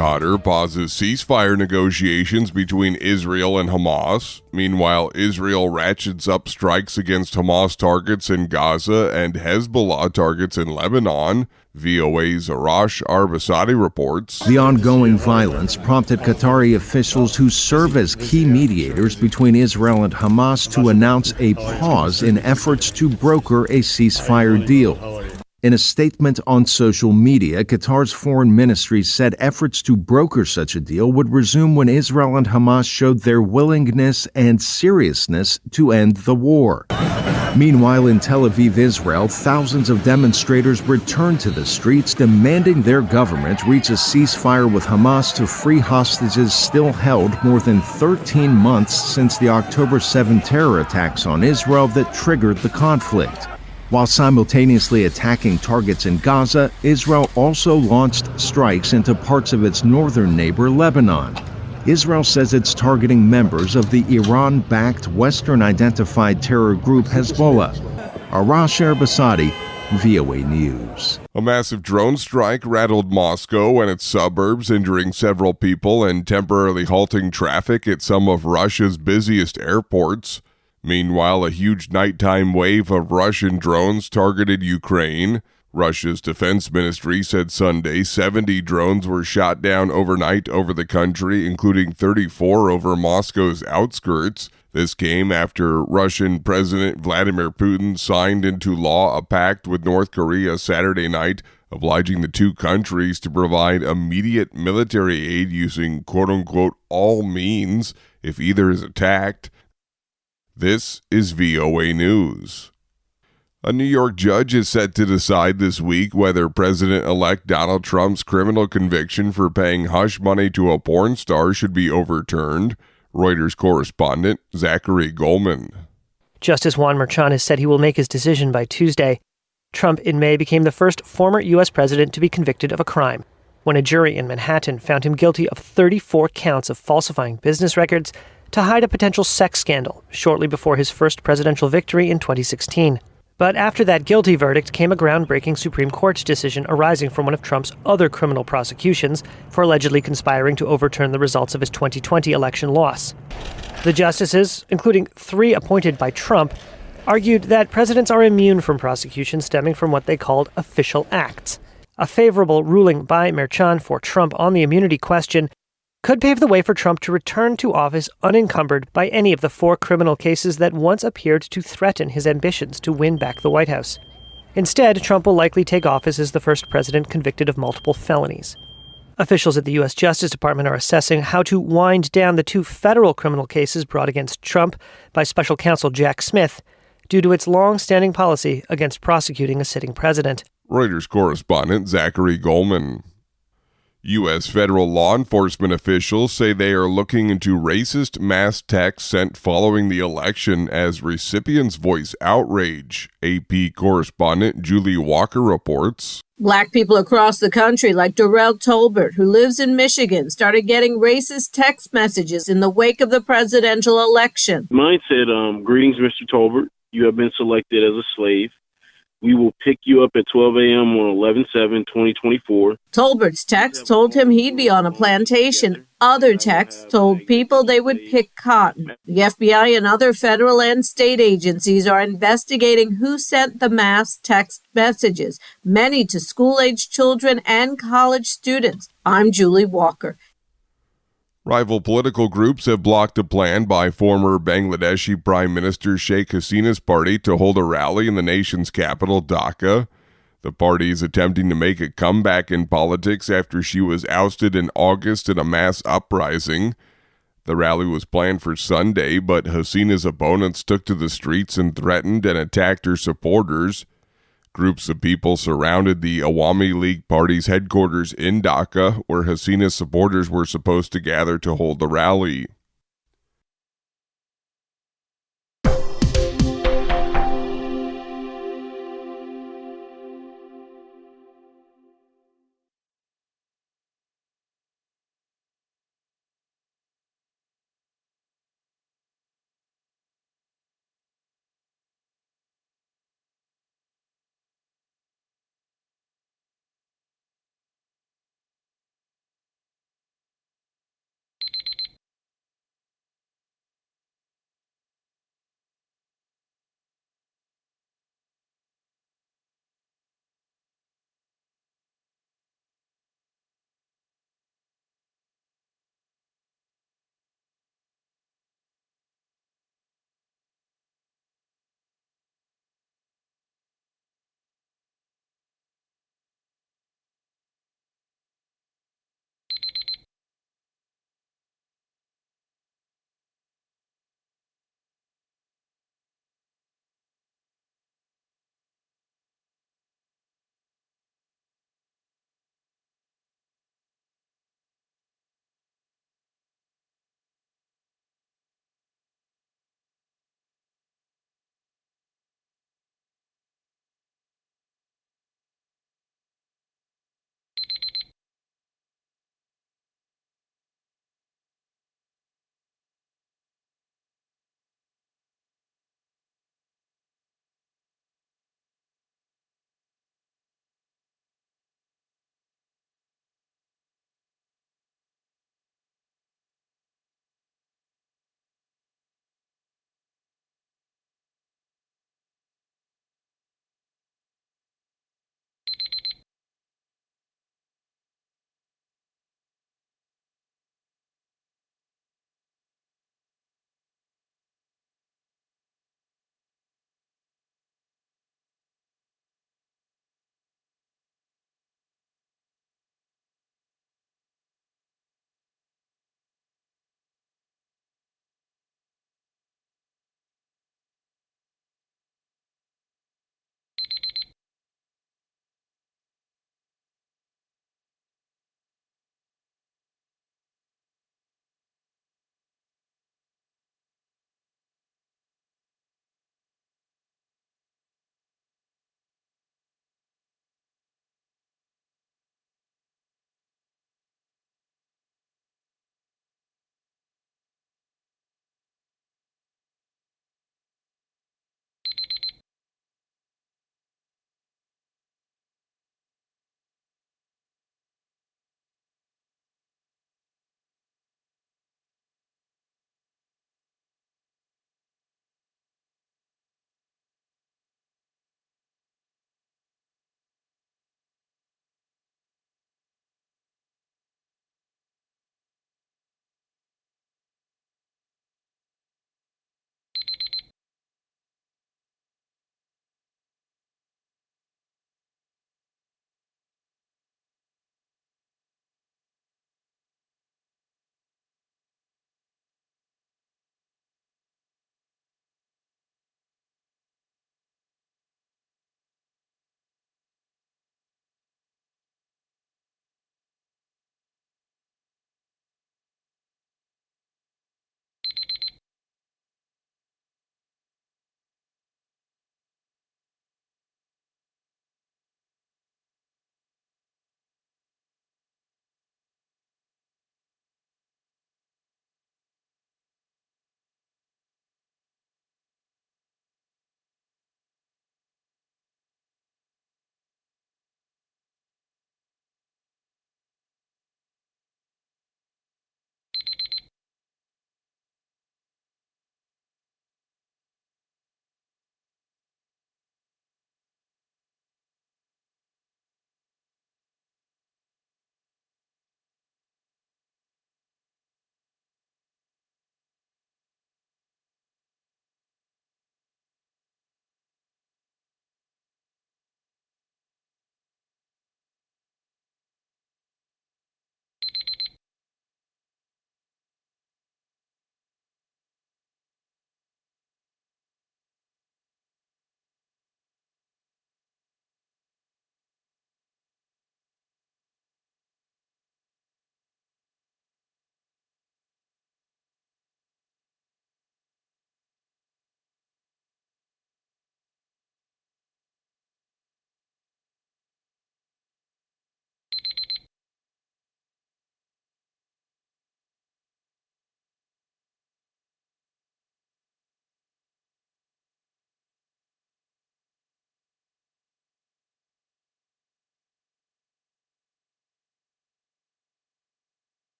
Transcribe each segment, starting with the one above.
Qatar pauses ceasefire negotiations between Israel and Hamas. Meanwhile, Israel ratchets up strikes against Hamas targets in Gaza and Hezbollah targets in Lebanon. VOA's Arash Arbasadi reports. The ongoing violence prompted Qatari officials who serve as key mediators between Israel and Hamas to announce a pause in efforts to broker a ceasefire deal. In a statement on social media, Qatar's foreign ministry said efforts to broker such a deal would resume when Israel and Hamas showed their willingness and seriousness to end the war. Meanwhile, in Tel Aviv, Israel, thousands of demonstrators returned to the streets demanding their government reach a ceasefire with Hamas to free hostages still held more than 13 months since the October 7 terror attacks on Israel that triggered the conflict. While simultaneously attacking targets in Gaza, Israel also launched strikes into parts of its northern neighbor, Lebanon. Israel says it's targeting members of the Iran-backed Western-identified terror group Hezbollah. Arash Arbasadi, VOA News. A massive drone strike rattled Moscow and its suburbs, injuring several people and temporarily halting traffic at some of Russia's busiest airports. Meanwhile, a huge nighttime wave of Russian drones targeted Ukraine. Russia's defense ministry said Sunday 70 drones were shot down overnight over the country, including 34 over Moscow's outskirts. This came after Russian President Vladimir Putin signed into law a pact with North Korea Saturday night, obliging the two countries to provide immediate military aid using quote-unquote all means if either is attacked. This is VOA News. A New York judge is set to decide this week whether President-elect Donald Trump's criminal conviction for paying hush money to a porn star should be overturned. Reuters correspondent Zachary Goldman. Justice Juan Merchan has said he will make his decision by Tuesday. Trump in May became the first former U.S. president to be convicted of a crime, when a jury in Manhattan found him guilty of 34 counts of falsifying business records to hide a potential sex scandal shortly before his first presidential victory in 2016. But after that guilty verdict came a groundbreaking Supreme Court decision arising from one of Trump's other criminal prosecutions for allegedly conspiring to overturn the results of his 2020 election loss. The justices, including 3 appointed by Trump, argued that presidents are immune from prosecution stemming from what they called official acts. A favorable ruling by Merchan for Trump on the immunity question could pave the way for Trump to return to office unencumbered by any of the 4 criminal cases that once appeared to threaten his ambitions to win back the White House. Instead, Trump will likely take office as the first president convicted of multiple felonies. Officials at the U.S. Justice Department are assessing how to wind down the 2 federal criminal cases brought against Trump by special counsel Jack Smith due to its long-standing policy against prosecuting a sitting president. Reuters correspondent Zachary Goldman. U.S. federal law enforcement officials say they are looking into racist mass texts sent following the election as recipients voice outrage. AP correspondent Julie Walker reports. Black people across the country, like Darrell Tolbert, who lives in Michigan, started getting racist text messages in the wake of the presidential election. Mine said, greetings, Mr. Tolbert. You have been selected as a slave. We will pick you up at 12 a.m. on 11/7/2024. Tolbert's text told him he'd be on a plantation. Other texts told people they would pick cotton. The FBI and other federal and state agencies are investigating who sent the mass text messages, many to school-age children and college students. I'm Julie Walker. Rival political groups have blocked a plan by former Bangladeshi Prime Minister Sheikh Hasina's party to hold a rally in the nation's capital, Dhaka. The party is attempting to make a comeback in politics after she was ousted in August in a mass uprising. The rally was planned for Sunday, but Hasina's opponents took to the streets and threatened and attacked her supporters. Groups of people surrounded the Awami League Party's headquarters in Dhaka, where Hasina's supporters were supposed to gather to hold the rally.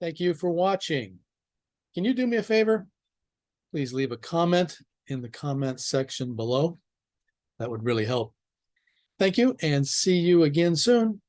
Thank you for watching. Can you do me a favor? Please leave a comment in the comments section below. That would really help. Thank you, and see you again soon.